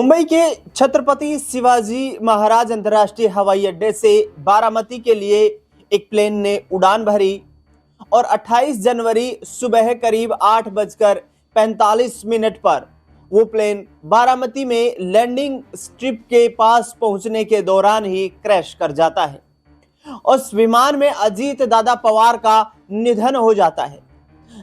मुंबई के छत्रपति शिवाजी महाराज अंतर्राष्ट्रीय हवाई अड्डे से बारामती के लिए एक प्लेन ने उड़ान भरी और 28 जनवरी सुबह करीब 8:45 पर वो प्लेन बारामती में लैंडिंग स्ट्रिप के पास पहुंचने के दौरान ही क्रैश कर जाता है। उस विमान में अजीत दादा पवार का निधन हो जाता है।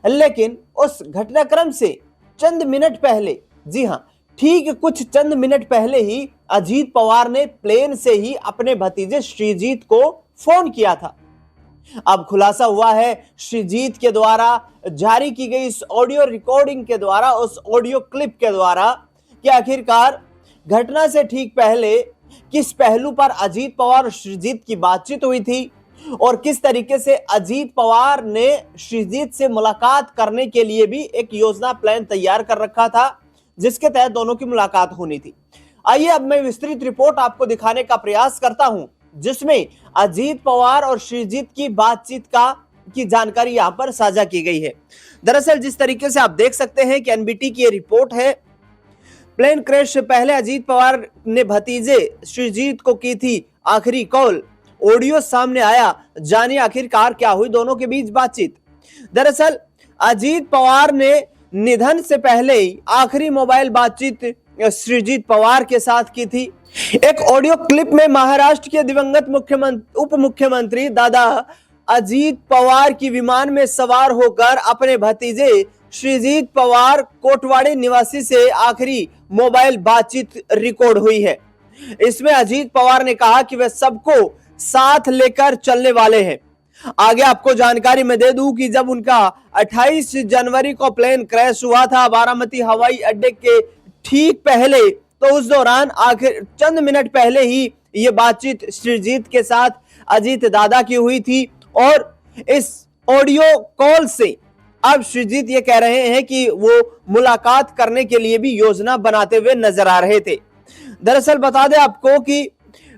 लेकिन उस घटनाक्रम से चंद मिनट पहले, जी हां, ठीक कुछ चंद मिनट पहले ही अजीत पवार ने प्लेन से ही अपने भतीजे श्रीजीत को फोन किया था। अब खुलासा हुआ है श्रीजीत के द्वारा जारी की गई इस ऑडियो रिकॉर्डिंग के द्वारा, उस ऑडियो क्लिप के द्वारा, कि आखिरकार घटना से ठीक पहले किस पहलू पर अजीत पवार और श्रीजीत की बातचीत हुई थी और किस तरीके से अजीत पवार ने श्रीजीत से मुलाकात करने के लिए भी एक योजना प्लान तैयार कर रखा था, जिसके तहत दोनों की मुलाकात होनी थी। आइए अब मैं विस्तृत रिपोर्ट आपको दिखाने का प्रयास करता हूं, जिसमें अजीत पवार और श्रीजीत की बातचीत की जानकारी यहां पर साझा की गई है। दरअसल जिस तरीके से आप देख सकते हैं कि एनबीटी की ये रिपोर्ट है, प्लेन क्रैश से पहले अजीत पवार ने भतीजे श्रीजीत को की थी आखिरी कॉल। ऑडियो सामने आया, जानिए आखिरकार क्या हुई दोनों के बीच बातचीत। दरअसल अजीत पवार ने निधन से पहले ही आखिरी मोबाइल बातचीत श्रीजीत पवार के साथ की थी। एक ऑडियो क्लिप में महाराष्ट्र के दिवंगत उप मुख्यमंत्री दादा अजीत पवार की विमान में सवार होकर अपने भतीजे श्रीजीत पवार कोटवाड़ी निवासी से आखिरी मोबाइल बातचीत रिकॉर्ड हुई है। इसमें अजीत पवार ने कहा कि वे सबको साथ लेकर चलने वाले हैं। आगे आपको जानकारी मैं दे दूं कि जब उनका 28 जनवरी को प्लेन क्रैश हुआ था बारामती हवाई अड्डे के ठीक पहले, तो उस दौरान आखिर चंद मिनट पहले ही ये बातचीत श्रीजीत के साथ अजीत दादा की हुई थी। और इस ऑडियो कॉल से अब श्रीजीत ये कह रहे हैं कि वो मुलाकात करने के लिए भी योजना बनाते हुए नजर आ रहे थे। दरअसल बता दें आपको कि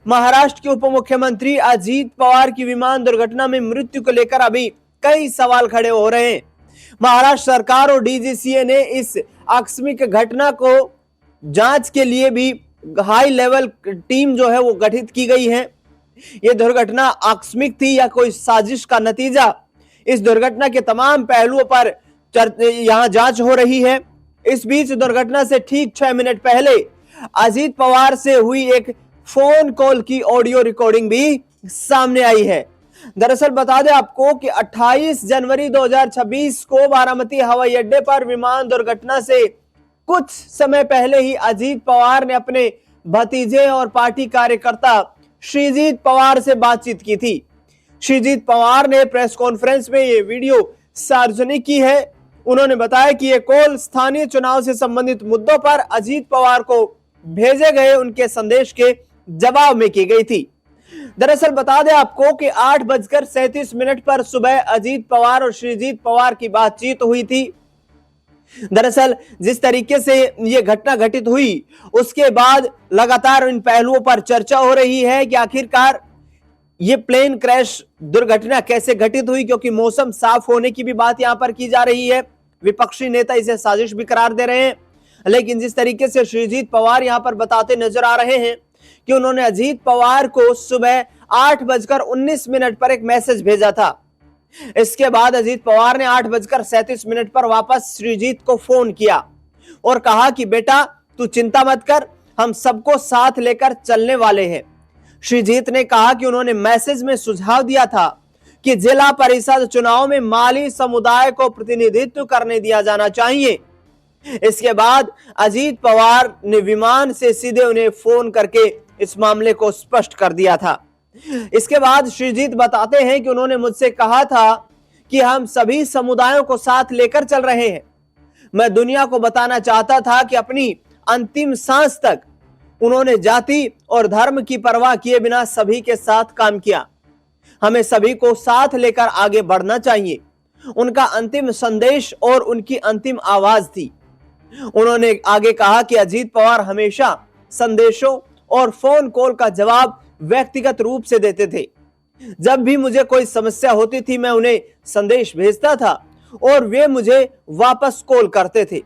महाराष्ट्र के उप मुख्यमंत्री अजीत पवार की विमान दुर्घटना में मृत्यु को लेकर अभी कई सवाल खड़े हो रहे हैं। महाराष्ट्र सरकार और डीजीसीए ने इस आकस्मिक घटना को जांच के लिए भी हाई लेवल टीम जो है वो गठित की गई है। यह दुर्घटना आकस्मिक थी या कोई साजिश का नतीजा, इस दुर्घटना के तमाम पहलुओं पर यहां जांच हो रही है। इस बीच दुर्घटना से ठीक 6 मिनट पहले अजीत पवार से हुई एक फोन कॉल की ऑडियो रिकॉर्डिंग भी सामने आई है। दरअसल बता दें आपको कि 28 जनवरी 2026 को बारामती हवाई अड्डे पर विमान दुर्घटना से कुछ समय पहले ही अजीत पवार ने अपने भतीजे और पार्टी कार्यकर्ता श्रीजीत पवार से बातचीत की थी। श्रीजीत पवार ने प्रेस कॉन्फ्रेंस में ये वीडियो सार्वजनिक की है। उन्होंने बताया कि यह कॉल स्थानीय चुनाव से संबंधित मुद्दों पर अजीत पवार को भेजे गए उनके संदेश के जवाब में की गई थी। दरअसल बता दें आपको कि 8:37 पर सुबह अजीत पवार और श्रीजीत पवार की बातचीत हुई थी। दरअसल जिस तरीके से यह घटना घटित हुई, उसके बाद लगातार इन पहलुओं पर चर्चा हो रही है कि आखिरकार यह प्लेन क्रैश दुर्घटना कैसे घटित हुई, क्योंकि मौसम साफ होने की भी बात यहां पर की जा रही है। विपक्षी नेता इसे साजिश भी करार दे रहे हैं। लेकिन जिस तरीके से श्रीजीत पवार यहां पर बताते नजर आ रहे हैं कि उन्होंने अजीत पवार को सुबह 8:19 पर एक मैसेज भेजा था। इसके बाद अजीत पवार ने 8:37 पर वापस श्रीजीत को फोन किया और कहा कि बेटा तू चिंता मत कर, हम सबको साथ लेकर चलने वाले हैं। श्रीजीत ने कहा कि उन्होंने मैसेज में सुझाव दिया था कि जिला परिषद चुनाव में माली समुदाय को प्रतिनिधित्व करने दिया जाना चाहिए। इसके बाद अजीत पवार ने विमान से सीधे उन्हें फोन करके इस मामले को स्पष्ट कर दिया था। इसके बाद श्रीजीत बताते हैं कि उन्होंने मुझसे कहा था कि हम सभी समुदायों को साथ लेकर चल रहे हैं। मैं दुनिया को बताना चाहता था कि अपनी अंतिम सांस तक उन्होंने जाति और धर्म की परवाह किए बिना सभी के साथ काम किया। हमें सभी को साथ लेकर आगे बढ़ना चाहिए। उनका अंतिम संदेश और उनकी अंतिम आवाज थी। उन्होंने आगे कहा कि अजीत पवार हमेशा संदेशों और फोन कॉल का जवाब व्यक्तिगत रूप से देते थे। जब भी मुझे कोई समस्या होती थी, मैं उन्हें संदेश भेजता था और वे मुझे वापस कॉल करते थे।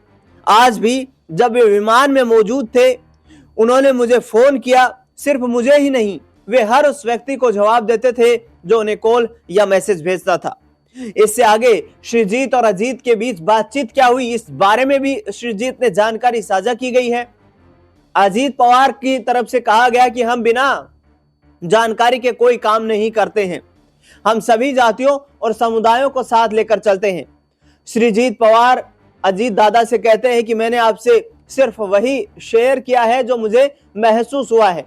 आज भी जब वे विमान में मौजूद थे, उन्होंने मुझे फोन किया, सिर्फ मुझे ही नहीं, वे हर उस व्यक्ति को जवाब देते थे जो उन्हें कॉल या मैसेज भेजता था। इससे आगे श्रीजीत और अजीत के बीच बातचीत क्या हुई, इस बारे में भी श्रीजीत ने जानकारी साझा की गई है। अजीत पवार की तरफ से कहा गया कि हम बिना जानकारी के कोई काम नहीं करते हैं, हम सभी जातियों और समुदायों को साथ लेकर चलते हैं। श्रीजीत पवार अजीत दादा से कहते हैं कि मैंने आपसे सिर्फ वही शेयर किया है जो मुझे महसूस हुआ है।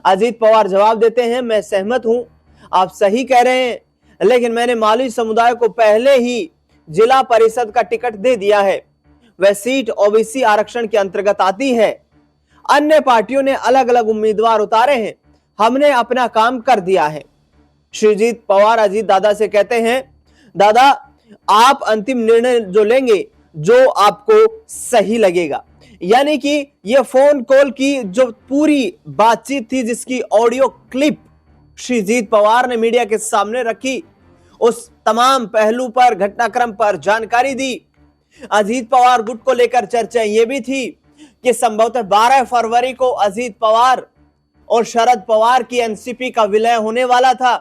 अजीत पवार जवाब देते हैं, मैं सहमत हूं, आप सही कह रहे हैं, लेकिन मैंने मालवी समुदाय को पहले ही जिला परिषद का टिकट दे दिया है, वह सीट ओबीसी आरक्षण के अंतर्गत आती है। अन्य पार्टियों ने अलग अलग उम्मीदवार उतारे हैं, हमने अपना काम कर दिया है। श्रीजीत पवार अजीत दादा से कहते हैं, दादा आप अंतिम निर्णय जो लेंगे, जो आपको सही लगेगा। यानी कि यह फोन कॉल की जो पूरी बातचीत थी, जिसकी ऑडियो क्लिप श्रीजीत पवार ने मीडिया के सामने रखी, उस तमाम पहलू पर, घटनाक्रम पर जानकारी दी। अजीत पवार गुट को लेकर चर्चा यह भी थी कि संभवतः 12 फरवरी को अजीत पवार और शरद पवार की एनसीपी का विलय होने वाला था।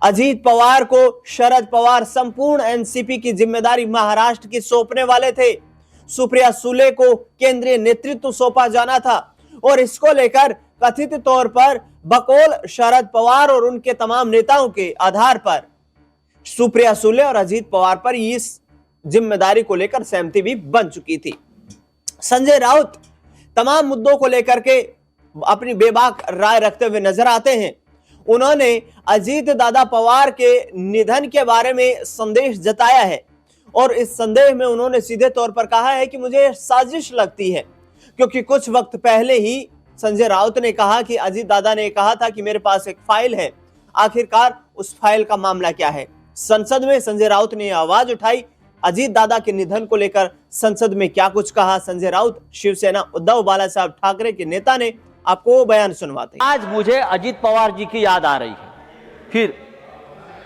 अजीत पवार को शरद पवार संपूर्ण एनसीपी की जिम्मेदारी महाराष्ट्र की सौंपने वाले थे। सुप्रिया सुले को केंद्रीय नेतृत्व सौंपा जाना था और इसको लेकर कथित तौर पर बकौल शरद पवार और उनके तमाम नेताओं के आधार पर सुप्रिया सुले और अजीत पवार पर इस जिम्मेदारी को लेकर सहमति भी बन चुकी थी। संजय राउत तमाम मुद्दों को लेकर के अपनी बेबाक राय रखते हुए नजर आते हैं। उन्होंने अजीत दादा पवार के निधन के बारे में संदेश जताया है और इस संदेश में उन्होंने सीधे तौर पर कहा है कि मुझे साजिश लगती है, क्योंकि कुछ वक्त पहले ही संजय राउत ने कहा कि अजीत दादा ने कहा था कि मेरे पास एक फाइल है, आखिरकार उस फाइल का मामला क्या है। संसद में संजय राउत ने आवाज उठाई, अजीत दादा के निधन को लेकर संसद में क्या कुछ कहा संजय राउत। शिवसेना उद्धव बालासाहेब ठाकरे के नेता ने आपको वो बयान सुनवाते हैं। आज मुझे अजीत पवार जी की याद आ रही है। फिर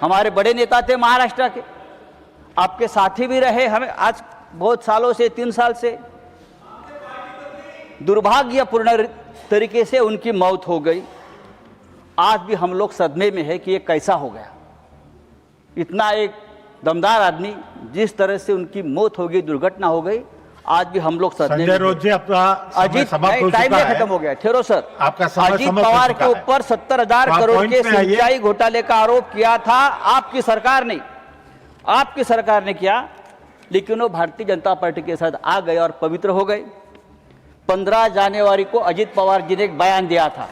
हमारे बड़े नेता थे महाराष्ट्र के, आपके साथी भी रहे, हमें आज बहुत सालों से, 3 साल से दुर्भाग्यपूर्ण तरीके से उनकी मौत हो गई। आज भी हम लोग सदमे में है कि ये कैसा हो गया। इतना एक दमदार आदमी, जिस तरह से उनकी मौत हो गई, दुर्घटना हो गई, आज भी हम लोग सदमे में। रोज जी आपका अजीत टाइम में खत्म हो गया, ठहरो सर। आपका अजीत पवार के ऊपर 70,000 करोड़ के सिंचाई घोटाले का आरोप किया था आपकी सरकार ने किया, लेकिन वो भारतीय जनता पार्टी के साथ आ गए और पवित्र हो गए। 15 जनवरी को अजीत पवार जी ने एक बयान दिया था।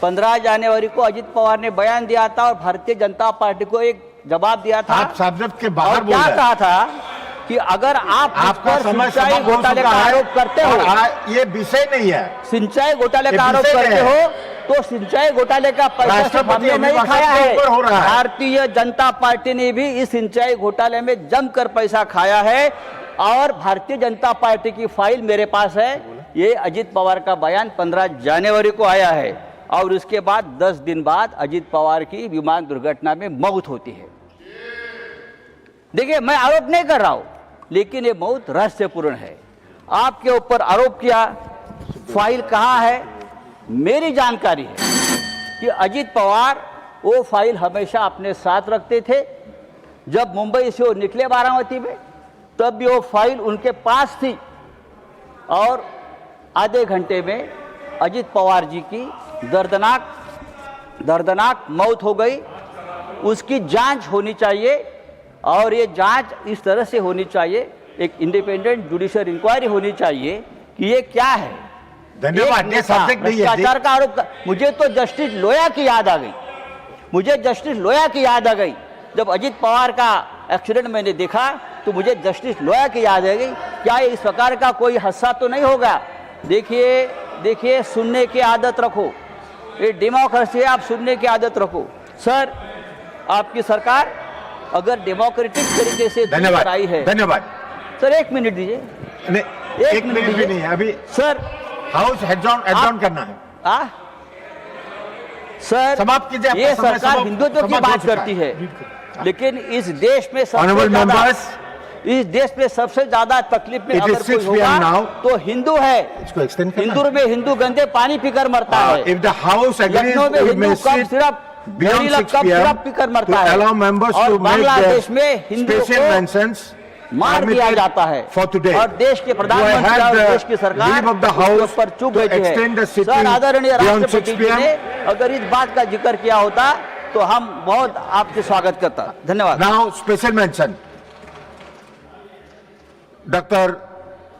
15 जनवरी को अजीत पवार ने बयान दिया था और भारतीय जनता पार्टी को एक जवाब दिया था। आप सब्जेक्ट के बाहर बोल रहे हैं। क्या कहा था कि अगर आप सिंचाई घोटाले का आरोप करते हो, ये विषय नहीं है, सिंचाई घोटाले का आरोप करते हो, तो सिंचाई घोटाले का पैसा हमने नहीं खाया है। भारतीय जनता पार्टी ने भी इस सिंचाई घोटाले में जमकर पैसा खाया है और भारतीय जनता पार्टी की फाइल मेरे पास है। ये अजीत पवार का बयान 15 जनवरी को आया है और उसके बाद 10 दिन बाद अजीत पवार की विमान दुर्घटना में मौत होती है। देखिए, मैं आरोप नहीं कर रहा हूं, लेकिन ये मौत रहस्यपूर्ण है। आपके ऊपर आरोप किया, फाइल कहां है? मेरी जानकारी है कि अजीत पवार वो फाइल हमेशा अपने साथ रखते थे। जब मुंबई से वो निकले बारामती में, तब भी वो फाइल उनके पास थी और आधे घंटे में अजीत पवार जी की दर्दनाक मौत हो गई। उसकी जांच होनी चाहिए और ये जांच इस तरह से होनी चाहिए, एक इंडिपेंडेंट जुडिशियल इंक्वायरी होनी चाहिए कि ये क्या है। धन्यवाद। भ्रष्टाचार का आरोप। मुझे तो जस्टिस लोया की याद आ गई। जब अजीत पवार का एक्सीडेंट मैंने देखा तो मुझे जस्टिस लोया की याद आ गई। क्या इस प्रकार का कोई हादसा तो नहीं होगा? देखिए, सुनने की आदत रखो। ये डेमोक्रेसी है, आप सुनने की आदत रखो। सर, आपकी सरकार अगर डेमोक्रेटिक तरीके से आई है। धन्यवाद सर, 1 मिनट दीजिए। एक मिनट भी नहीं है अभी सर। हाउस एडजॉर्न करना है। सर, समाप्त कीजिए। ये सरकार हिंदुत्व की बात करती है, लेकिन इस देश में इस देश पे सबसे ज्यादा तकलीफ में It is अगर 6 कोई होगा PM now. तो हिंदू है। इसको extend करना हिंदू में हिंदू गंदे पानी पीकर मरता है। If the House agrees, Lucknow में we हिंदू may कब sit सिर्फ beyond 6 कब PM सिर्फ पीकर मरता to है allow members और to make बांग्लादेश में their हिंदुओं special को mentions मार दिया permitted जाता है for today. और देश के Do I प्रधानमंत्री have और the देश की सरकार leave of the उसके House ऊपर चुप to बैठी extend है। the sitting सर आदरणीय beyond राष्ट्रपति 6 जी PM? ने अगर इस बात का जिक्र किया होता तो हम बहुत आपके स्वागत करता। धन्यवाद। Now, special mention. Dr.